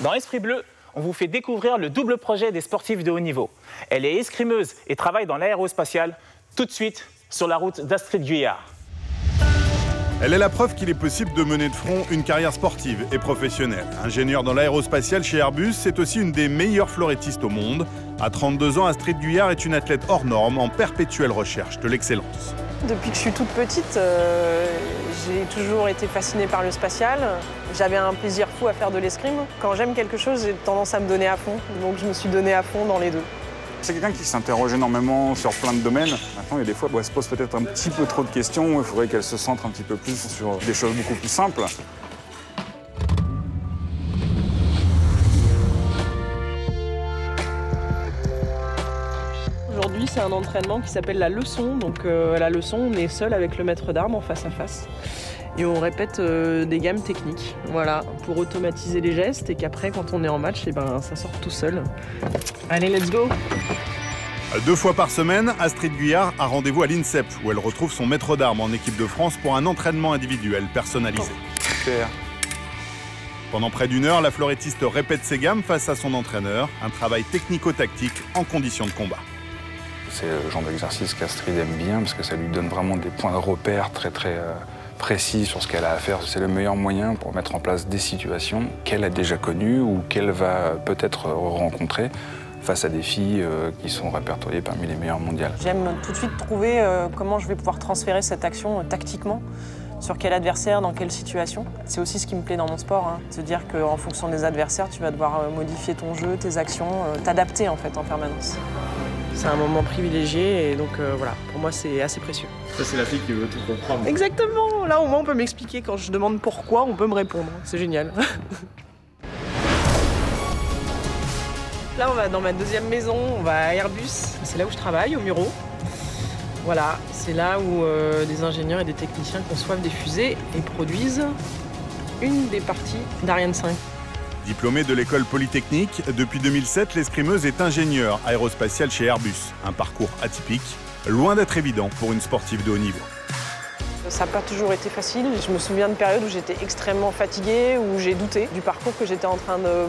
Dans Esprit Bleu, on vous fait découvrir le double projet des sportifs de haut niveau. Elle est escrimeuse et travaille dans l'aérospatiale. Tout de suite, sur la route d'Astrid Guyard. Elle est la preuve qu'il est possible de mener de front une carrière sportive et professionnelle. Ingénieure dans l'aérospatiale chez Airbus, c'est aussi une des meilleures florettistes au monde. À 32 ans, Astrid Guyard est une athlète hors norme en perpétuelle recherche de l'excellence. Depuis que je suis toute petite, j'ai toujours été fascinée par le spatial. J'avais un plaisir fou à faire de l'escrime. Quand j'aime quelque chose, j'ai tendance à me donner à fond. Donc je me suis donnée à fond dans les deux. C'est quelqu'un qui s'interroge énormément sur plein de domaines. Maintenant, il y a des fois où elle se pose peut-être un petit peu trop de questions. Il faudrait qu'elle se centre un petit peu plus sur des choses beaucoup plus simples. Aujourd'hui, c'est un entraînement qui s'appelle la leçon. Donc la leçon, on est seul avec le maître d'armes en face à face. Et on répète des gammes techniques, voilà, pour automatiser les gestes et qu'après, quand on est en match, eh ben, ça sort tout seul. Allez, let's go! 2 fois par semaine, Astrid Guyard a rendez-vous à l'INSEP, où elle retrouve son maître d'armes en équipe de France pour un entraînement individuel personnalisé. Super. Pendant près d'1 heure, la florettiste répète ses gammes face à son entraîneur, un travail technico-tactique en conditions de combat. C'est le genre d'exercice qu'Astrid aime bien parce que ça lui donne vraiment des points de repère très précis sur ce qu'elle a à faire. C'est le meilleur moyen pour mettre en place des situations qu'elle a déjà connues ou qu'elle va peut-être rencontrer face à des filles qui sont répertoriées parmi les meilleures mondiales. J'aime tout de suite trouver comment je vais pouvoir transférer cette action tactiquement, sur quel adversaire, dans quelle situation. C'est aussi ce qui me plaît dans mon sport, hein. Se dire qu'en fonction des adversaires, tu vas devoir modifier ton jeu, tes actions, t'adapter en fait en permanence. C'est un moment privilégié et donc voilà, pour moi c'est assez précieux. Ça c'est la fille qui veut tout comprendre. Exactement, là au moins on peut m'expliquer quand je demande pourquoi, on peut me répondre, c'est génial. Là on va dans ma deuxième maison, on va à Airbus, c'est là où je travaille, au Muro. Voilà, c'est là où des ingénieurs et des techniciens conçoivent des fusées et produisent une des parties d'Ariane 5. Diplômée de l'école polytechnique, depuis 2007, l'escrimeuse est ingénieure aérospatiale chez Airbus. Un parcours atypique, loin d'être évident pour une sportive de haut niveau. Ça n'a pas toujours été facile. Je me souviens de périodes où j'étais extrêmement fatiguée, où j'ai douté du parcours que j'étais en train de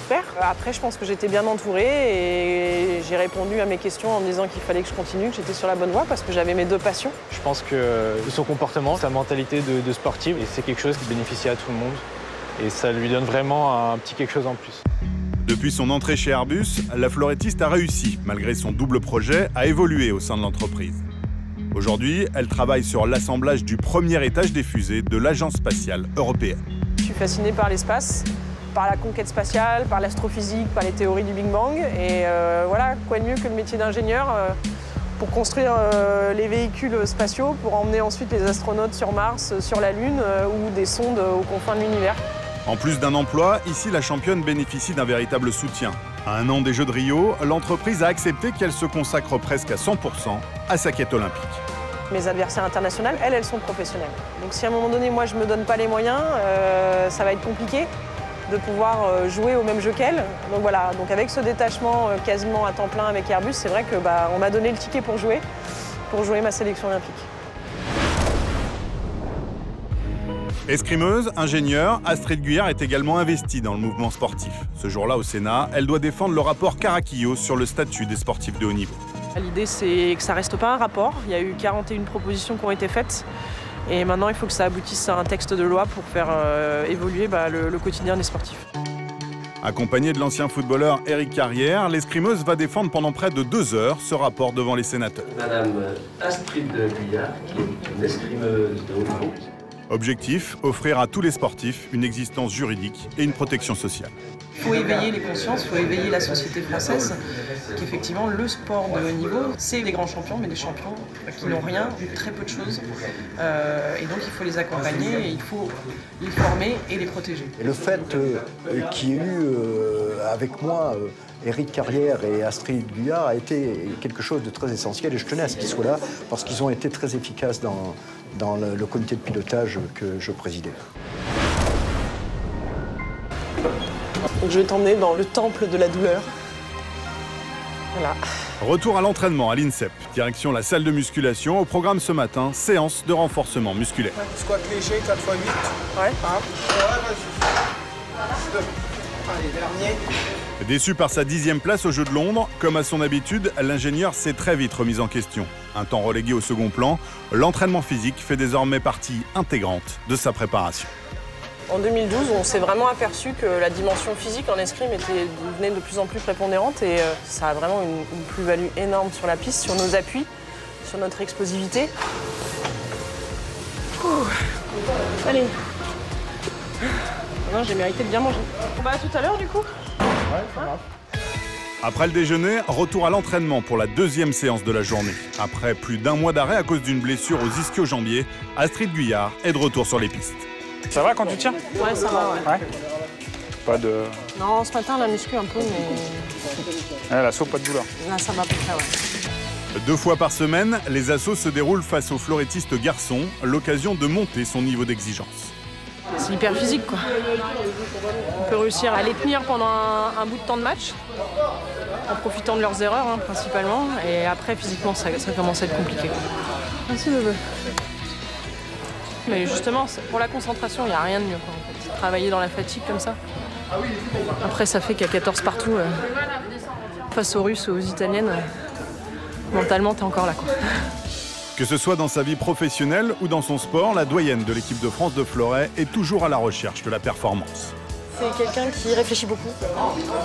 faire. Après, je pense que j'étais bien entourée et j'ai répondu à mes questions en me disant qu'il fallait que je continue, que j'étais sur la bonne voie parce que j'avais mes 2 passions. Je pense que son comportement, sa mentalité de sportive, et c'est quelque chose qui bénéficie à tout le monde. Et ça lui donne vraiment un petit quelque chose en plus. Depuis son entrée chez Airbus, la florettiste a réussi, malgré son double projet, à évoluer au sein de l'entreprise. Aujourd'hui, elle travaille sur l'assemblage du premier étage des fusées de l'Agence spatiale européenne. Je suis fascinée par l'espace, par la conquête spatiale, par l'astrophysique, par les théories du Big Bang. Et voilà, quoi de mieux que le métier d'ingénieur pour construire les véhicules spatiaux, pour emmener ensuite les astronautes sur Mars, sur la Lune ou des sondes aux confins de l'univers. En plus d'un emploi, ici la championne bénéficie d'un véritable soutien. À 1 an des Jeux de Rio, l'entreprise a accepté qu'elle se consacre presque à 100% à sa quête olympique. Mes adversaires internationaux, elles sont professionnelles. Donc si à un moment donné, moi, je ne me donne pas les moyens, ça va être compliqué de pouvoir jouer au même jeu qu'elles. Donc voilà, donc avec ce détachement quasiment à temps plein avec Airbus, c'est vrai que on m'a donné le ticket pour jouer ma sélection olympique. Escrimeuse, ingénieure, Astrid Guyard est également investie dans le mouvement sportif. Ce jour-là, au Sénat, elle doit défendre le rapport Caraquillo sur le statut des sportifs de haut niveau. L'idée, c'est que ça ne reste pas un rapport. Il y a eu 41 propositions qui ont été faites. Et maintenant, il faut que ça aboutisse à un texte de loi pour faire évoluer le quotidien des sportifs. Accompagnée de l'ancien footballeur Éric Carrière, l'escrimeuse va défendre pendant près de 2 heures ce rapport devant les sénateurs. Madame Astrid Guyard, qui est une escrimeuse de haut niveau. Objectif, offrir à tous les sportifs une existence juridique et une protection sociale. Il faut éveiller les consciences, il faut éveiller la société française, qu'effectivement le sport de haut niveau, c'est des grands champions, mais des champions qui n'ont rien, très peu de choses. Et donc il faut les accompagner, et il faut les former et les protéger. Et le fait qu'il y ait eu avec moi Éric Carrière et Astrid Guyard a été quelque chose de très essentiel et je tenais à ce qu'ils soient là parce qu'ils ont été très efficaces dans le comité de pilotage que je présidais. Donc je vais t'emmener dans le temple de la douleur. Voilà. Retour à l'entraînement à l'INSEP. Direction la salle de musculation. Au programme ce matin, séance de renforcement musculaire. Squat léger, 4 x 8. Ouais. 1. Ouais, vas-y. 2. Déçu par sa 10e place aux Jeux de Londres, comme à son habitude, l'ingénieur s'est très vite remis en question. Un temps relégué au second plan, l'entraînement physique fait désormais partie intégrante de sa préparation. En 2012, on s'est vraiment aperçu que la dimension physique en escrime devenait de plus en plus prépondérante et ça a vraiment une plus-value énorme sur la piste, sur nos appuis, sur notre explosivité. Ouh. Allez. Non, j'ai mérité de bien manger. Bah, à tout à l'heure du coup. Ouais, ça marche. Après le déjeuner, retour à l'entraînement pour la 2e séance de la journée. Après plus d'1 mois d'arrêt à cause d'une blessure aux ischio-jambiers, Astrid Guyard est de retour sur les pistes. Ça va quand tu tiens? Ouais, ça va, ouais. Pas de... Non, ce matin, la muscu un peu, mais l'assaut, pas de douleur. là, ça va à peu près, ouais. 2 fois par semaine, les assauts se déroulent face aux florettistes garçons, l'occasion de monter son niveau d'exigence. C'est hyper physique, quoi. On peut réussir à les tenir pendant un bout de temps de match, en profitant de leurs erreurs, hein, principalement. Et après, physiquement, ça commence à être compliqué. Merci, bébé. Mais justement, pour la concentration, il n'y a rien de mieux, quoi, en fait. Travailler dans la fatigue comme ça. Après, ça fait qu'à 14 partout, face aux Russes ou aux Italiennes, mentalement, t'es encore là, quoi. Que ce soit dans sa vie professionnelle ou dans son sport, la doyenne de l'équipe de France de fleuret est toujours à la recherche de la performance. C'est quelqu'un qui réfléchit beaucoup,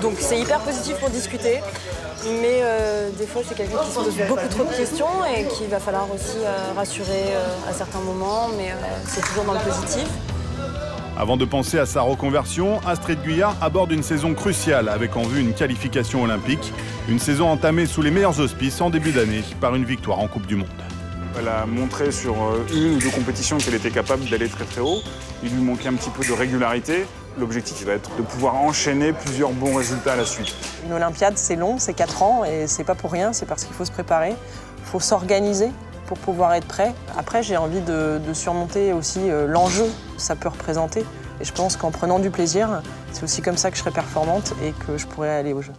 donc c'est hyper positif pour discuter, mais des fois c'est quelqu'un qui se pose beaucoup trop de questions et qu'il va falloir aussi rassurer à certains moments, mais c'est toujours dans le positif. Avant de penser à sa reconversion, Astrid Guyard aborde une saison cruciale avec en vue une qualification olympique, une saison entamée sous les meilleurs auspices en début d'année par une victoire en Coupe du Monde. Elle a montré sur 1 ou 2 compétitions qu'elle était capable d'aller très très haut. Il lui manquait un petit peu de régularité. L'objectif va être de pouvoir enchaîner plusieurs bons résultats à la suite. Une Olympiade, c'est long, c'est 4 ans et c'est pas pour rien, c'est parce qu'il faut se préparer, il faut s'organiser pour pouvoir être prêt. Après, j'ai envie de surmonter aussi l'enjeu que ça peut représenter. Et je pense qu'en prenant du plaisir, c'est aussi comme ça que je serai performante et que je pourrai aller aux Jeux.